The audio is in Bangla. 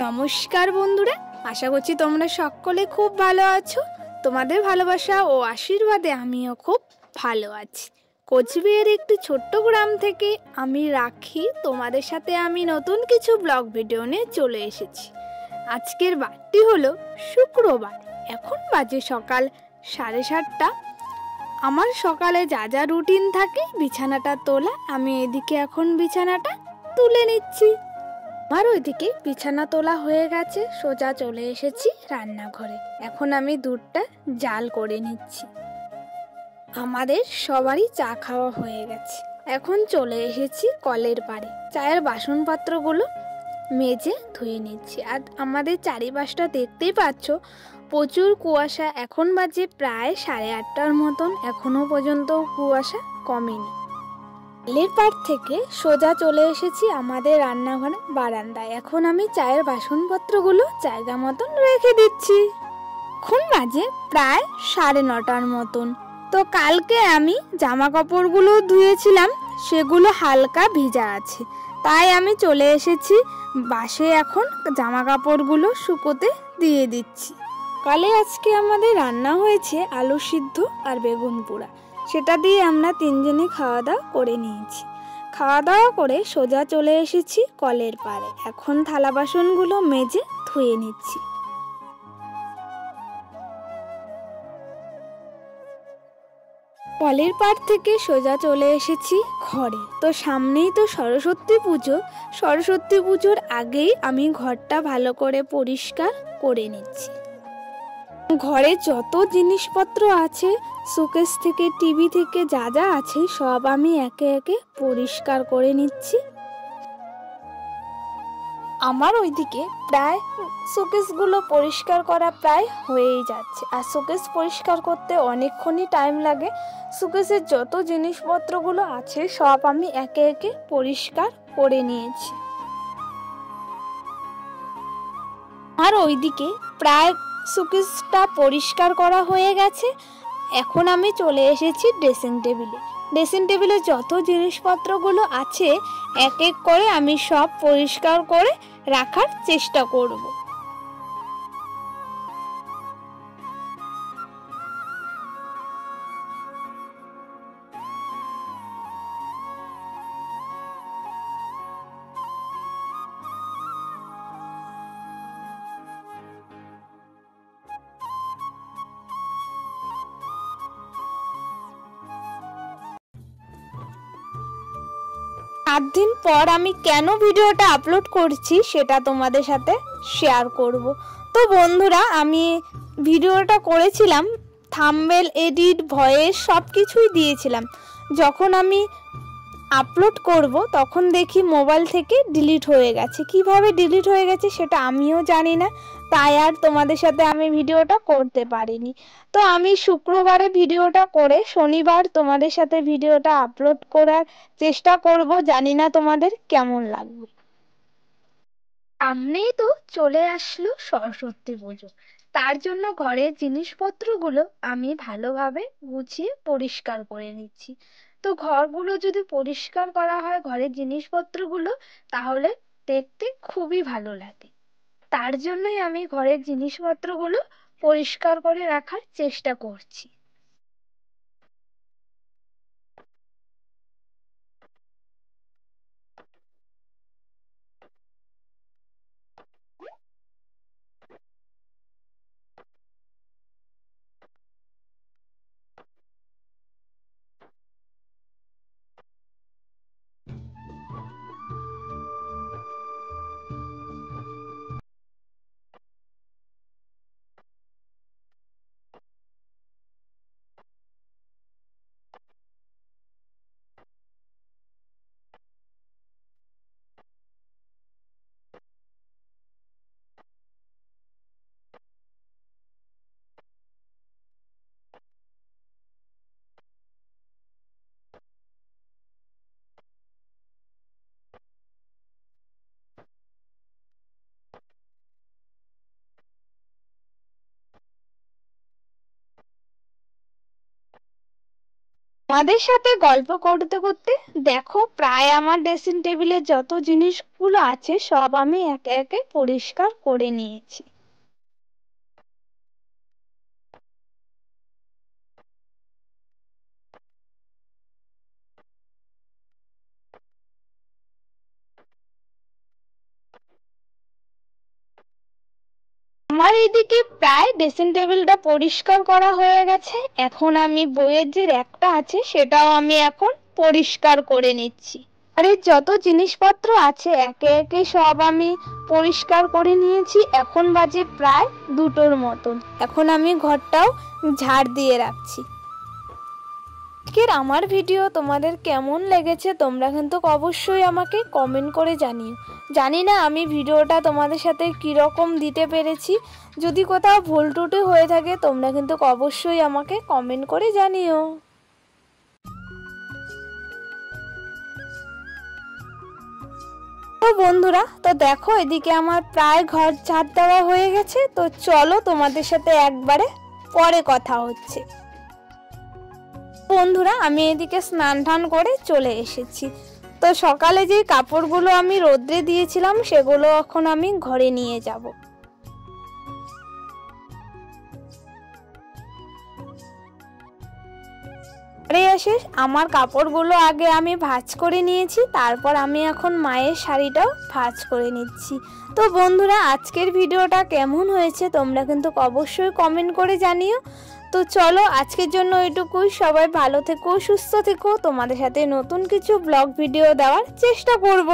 নমস্কার বন্ধুরা, আশা করছি তোমরা সকলে খুব ভালো আছো। তোমাদের ভালোবাসা ও আশীর্বাদে আমিও খুব ভালো আছি। কোচবিহারের একটি ছোট্ট গ্রাম থেকে আমি রাখি, তোমাদের সাথে আমি নতুন কিছু ব্লগ ভিডিও নিয়ে চলে এসেছি। আজকের বারটি হলো শুক্রবার। এখন বাজে সকাল 7:30। আমার সকালে যা যা রুটিন থাকে, বিছানাটা তোলা, আমি এদিকে এখন বিছানাটা তুলে নিচ্ছি। আমার ওইদিকে বিছানা তোলা হয়ে গেছে, সোজা চলে এসেছি রান্নাঘরে। এখন আমি দুধটা জাল করে নিচ্ছি। আমাদের সবারই চা খাওয়া হয়ে গেছে। এখন চলে এসেছি কলের পাড়ে, চায়ের বাসনপত্রগুলো মেজে ধুয়ে নিচ্ছি। আর আমাদের চারিপাশটা দেখতেই পাচ্ছ, প্রচুর কুয়াশা। এখন বাজে প্রায় 8:30টার মতন, এখনো পর্যন্ত কুয়াশা কমেনি। কলের পাড় থেকে সোজা চলে এসেছি আমাদের রান্নাঘরে বারান্দায়। এখন আমি চায়ের বাসনপত্রগুলো জায়গা মতন রেখে দিচ্ছি। এখন বাজে প্রায় 9:30টার মতন। তো কালকে আমি জামা কাপড়গুলো ধুয়েছিলাম, সেগুলো হালকা ভিজা আছে, তাই আমি চলে এসেছি বাসে। এখন জামা কাপড়গুলো শুকোতে দিয়ে দিচ্ছি। কালে আজকে আমাদের রান্না হয়েছে আলু সিদ্ধ আর বেগুন পোড়া, সেটা দিয়ে আমরা তিনজনে খাওয়া দাওয়া করে নিয়েছি। খাওয়া দাওয়া করে সোজা চলে এসেছি কলের পাড়ে। এখন থালা বাসনগুলো মেজে ধুয়ে নিচ্ছি। কলের পাড় থেকে সোজা চলে এসেছি ঘরে। তো সামনেই তো সরস্বতী পুজো। সরস্বতী পুজোর আগেই আমি ঘরটা ভালো করে পরিষ্কার করে নিচ্ছি। ঘরে যত জিনিসপত্র আছে, শোকেস থেকে টিভি থেকে যা যা আছে, সব আমি একে একে পরিষ্কার করে নিচ্ছি। আমার ওইদিকে প্রায় শোকেসগুলো পরিষ্কার করা প্রায় হয়েই যাচ্ছে। আর শোকেস পরিষ্কার করতে অনেকক্ষণই টাইম লাগে। শোকেসের যত জিনিসপত্রগুলো আছে সব আমি একে একে পরিষ্কার করে নিয়েছি। আর ওইদিকে প্রায় শোকেসটা পরিষ্কার করা হয়ে গেছে। এখন আমি চলে এসেছি ড্রেসিং টেবিলে। ড্রেসিং টেবিলে যত জিনিসপত্রগুলো আছে এক এক করে আমি সব পরিষ্কার করে রাখার চেষ্টা করব। সাত দিন পর আমি কেন ভিডিওটা আপলোড করছি সেটা তোমাদের সাথে শেয়ার করব। তো বন্ধুরা, আমি ভিডিওটা করেছিলাম, থাম্বনেল, এডিট, ভয়েস সব কিছুই দিয়েছিলাম। যখন আমি আপলোড করব তখন দেখি মোবাইল থেকে ডিলিট হয়ে গেছে। কিভাবে ডিলিট হয়ে গেছে সেটা আমিও জানি না, তাই আর তোমাদের সাথে আমি ভিডিওটা করতে পারিনি। তো আমি শুক্রবারে ভিডিওটা করে শনিবার তোমাদের সাথে ভিডিওটা আপলোড করার চেষ্টা করব। জানি না তোমাদের কেমন লাগবে। সামনেই তো চলে আসলো সরস্বতী পুজো, তার জন্য ঘরের জিনিসপত্রগুলো আমি ভালোভাবে গুছিয়ে পরিষ্কার করে নিচ্ছি। তো ঘরগুলো যদি পরিষ্কার করা হয়, ঘরের জিনিসপত্রগুলো, তাহলে দেখতে খুবই ভালো লাগে। তার জন্যই আমি ঘরের জিনিসপত্রগুলো পরিষ্কার করে রাখার চেষ্টা করছি। আমাদের সাথে গল্প করতে করতে দেখো প্রায় আমার ড্রেসিং টেবিলে যত জিনিসগুলো আছে সব আমি একে একে পরিষ্কার করে নিয়েছি। আমার এইদিকে প্রায় ড্রেসিং টেবিলটা পরিষ্কার করা হয়ে গেছে। এখন আমি বইয়ের যে র্যাকটা আছে সেটাও আমি এখন পরিষ্কার করে নিচ্ছি। আর এই যত জিনিসপত্র আছে একে একে সব আমি পরিষ্কার করে নিয়েছি। এখন বাজে প্রায় 2টোর মতন। এখন আমি ঘরটাও ঝাড় দিয়ে রাখছি। আজকের আমার ভিডিও তোমাদের কেমন লেগেছে তোমরা কিন্তু অবশ্যই আমাকে কমেন্ট করে জানিও। জানি না আমি ভিডিওটা তোমাদের সাথে কীরকম দিতে পেরেছি। যদি কোথাও ভুল ত্রুটি হয়ে থাকে তোমরা কিন্তু অবশ্যই আমাকে কমেন্ট করে জানিও। তো বন্ধুরা, তো দেখো এদিকে আমার প্রায় ঘর ঝাড় দেওয়া হয়ে গেছে। তো চলো তোমাদের সাথে একবারে পরে কথা হচ্ছে। বন্ধুরা, আমি এদিকে স্নান টান করে চলে এসেছি। তো সকালে যে কাপড়গুলো আমি রোদ্রে দিয়েছিলাম সেগুলো এখন আমি ঘরে নিয়ে যাব। ঘরে এসে আমার কাপড়গুলো আগে আমি ভাঁজ করে নিয়েছি, তারপর আমি এখন মায়ের শাড়িটাও ভাঁজ করে নিচ্ছি। তো বন্ধুরা, আজকের ভিডিওটা কেমন হয়েছে তোমরা কিন্তু অবশ্যই কমেন্ট করে জানিও। তো চলো আজকের জন্য এটুকুই। সবাই ভালো থেকো, সুস্থ থেকো। তোমাদের সাথে নতুন কিছু ব্লগ ভিডিও দেওয়ার চেষ্টা করব।